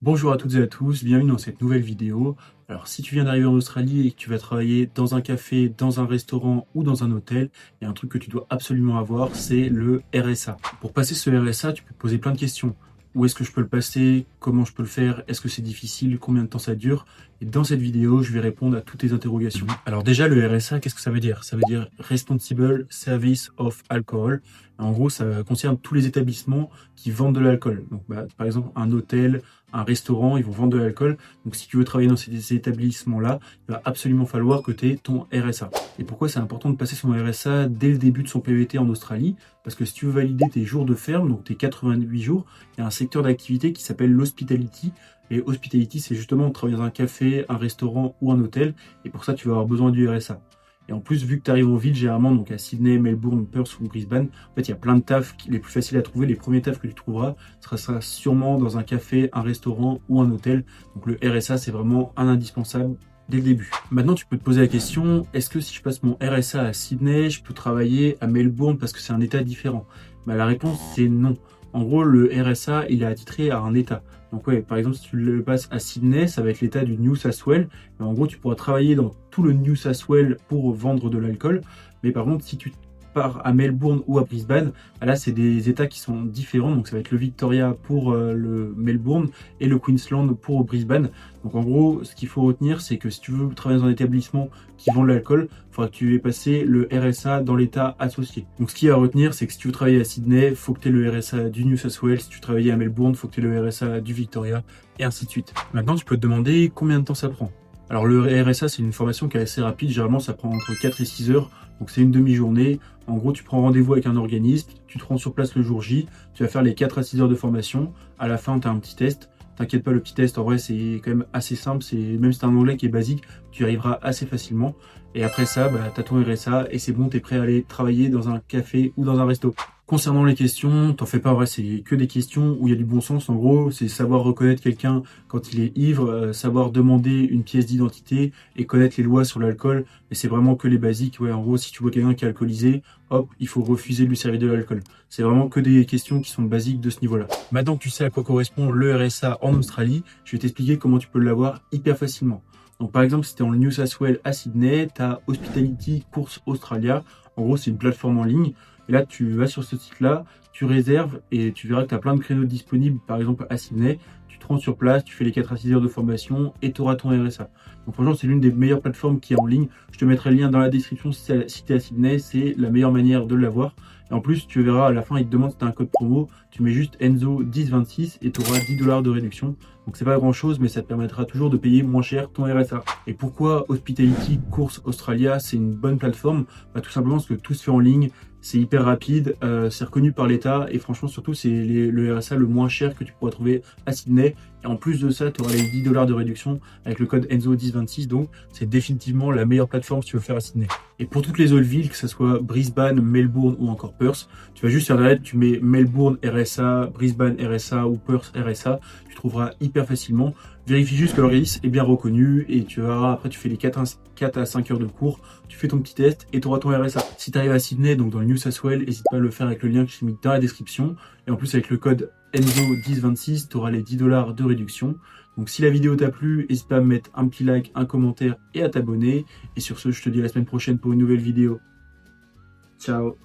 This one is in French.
Bonjour à toutes et à tous, bienvenue dans cette nouvelle vidéo. Alors si tu viens d'arriver en Australie et que tu vas travailler dans un café, dans un restaurant ou dans un hôtel, il y a un truc que tu dois absolument avoir, c'est le RSA. Pour passer ce RSA, tu peux te poser plein de questions. Où est-ce que je peux le passer? Comment je peux le faire? Est-ce que c'est difficile? Combien de temps ça dure? Et dans cette vidéo, je vais répondre à toutes tes interrogations. Alors déjà, le RSA, qu'est-ce que ça veut dire? Ça veut dire Responsible Service of Alcohol. En gros, ça concerne tous les établissements qui vendent de l'alcool. Donc, par exemple, un hôtel, un restaurant, ils vont vendre de l'alcool. Donc, si tu veux travailler dans ces établissements-là, il va absolument falloir que tu aies ton RSA. Et pourquoi c'est important de passer son RSA dès le début de son PVT en Australie? Parce que si tu veux valider tes jours de ferme, donc tes 88 jours, il y a un secteur d'activité qui s'appelle l'hospitality. Et hospitality, c'est justement travailler dans un café, un restaurant ou un hôtel. Et pour ça, tu vas avoir besoin du RSA. Et en plus, vu que tu arrives aux villes, généralement, donc à Sydney, Melbourne, Perth ou Brisbane, en fait, il y a plein de tafs les plus faciles à trouver. Les premiers tafs que tu trouveras sera sûrement dans un café, un restaurant ou un hôtel. Donc le RSA, c'est vraiment un indispensable dès le début. Maintenant, tu peux te poser la question, est-ce que si je passe mon RSA à Sydney, je peux travailler à Melbourne parce que c'est un état différent? La réponse, c'est non. En gros, le RSA, il est attitré à un état. Donc ouais, par exemple, si tu le passes à Sydney, ça va être l'état du New South Wales. En gros, tu pourras travailler dans tout le New South Wales pour vendre de l'alcool. Mais par contre, si tu pars à Melbourne ou à Brisbane, là, c'est des états qui sont différents. Donc ça va être le Victoria pour le Melbourne et le Queensland pour Brisbane. Donc en gros, ce qu'il faut retenir, c'est que si tu veux travailler dans un établissement qui vend de l'alcool, il faudra que tu aies passé le RSA dans l'état associé. Donc ce qu'il y a à retenir, c'est que si tu veux travailler à Sydney, il faut que tu aies le RSA du New South Wales. Si tu travailles à Melbourne, il faut que tu aies le RSA du Victoria et ainsi de suite. Maintenant, tu peux te demander combien de temps ça prend. Alors le RSA, c'est une formation qui est assez rapide. Généralement, ça prend entre 4 et 6 heures. Donc c'est une demi-journée. En gros, tu prends rendez-vous avec un organisme, tu te rends sur place le jour J, tu vas faire les 4 à 6 heures de formation. À la fin, tu as un petit test. T'inquiète pas, le petit test, en vrai, c'est quand même assez simple. Même si tu as un anglais qui est basique, tu y arriveras assez facilement. Et après ça, tu as ton RSA et c'est bon, tu es prêt à aller travailler dans un café ou dans un resto. Concernant les questions, t'en fais pas, en vrai, c'est que des questions où il y a du bon sens. En gros, c'est savoir reconnaître quelqu'un quand il est ivre, savoir demander une pièce d'identité et connaître les lois sur l'alcool. Et c'est vraiment que les basiques. Ouais, en gros, si tu vois quelqu'un qui est alcoolisé, hop, il faut refuser de lui servir de l'alcool. C'est vraiment que des questions qui sont basiques de ce niveau-là. Maintenant que tu sais à quoi correspond le RSA en Australie, je vais t'expliquer comment tu peux l'avoir hyper facilement. Donc par exemple, si tu es en New South Wales à Sydney, tu as Hospitality Course Australia. En gros, c'est une plateforme en ligne. Et là, tu vas sur ce site-là, tu réserves et tu verras que tu as plein de créneaux disponibles, par exemple à Sydney. Tu te rends sur place, tu fais les 4 à 6 heures de formation et tu auras ton RSA. Donc franchement, c'est l'une des meilleures plateformes qui est en ligne. Je te mettrai le lien dans la description si tu es à Sydney, c'est la meilleure manière de l'avoir. Et en plus, tu verras à la fin, il te demande si tu as un code promo. Tu mets juste Enzo1026 et tu auras 10 $ de réduction. Donc c'est pas grand chose, mais ça te permettra toujours de payer moins cher ton RSA. Et pourquoi Hospitality Course Australia, c'est une bonne plateforme? Tout simplement parce que tout se fait en ligne. C'est hyper rapide, c'est reconnu par l'État et franchement surtout c'est le RSA le moins cher que tu pourras trouver à Sydney. Et en plus de ça, tu auras les 10 $ de réduction avec le code Enzo1026, donc c'est définitivement la meilleure plateforme si tu veux faire à Sydney. Et pour toutes les autres villes, que ce soit Brisbane, Melbourne ou encore Perth, tu vas juste sur internet, tu mets Melbourne RSA, Brisbane RSA ou Perth RSA, tu trouveras hyper facilement. Vérifie juste que l'organisme est bien reconnu et tu verras, après tu fais les 4 à 5 heures de cours, tu fais ton petit test et tu auras ton RSA. Si tu arrives à Sydney, donc dans le New South Wales, n'hésite pas à le faire avec le lien que je t'ai mis dans la description. Et en plus avec le code Enzo1026, tu auras les 10 $ de réduction. Donc si la vidéo t'a plu, n'hésite pas à me mettre un petit like, un commentaire et à t'abonner. Et sur ce, je te dis à la semaine prochaine pour une nouvelle vidéo. Ciao!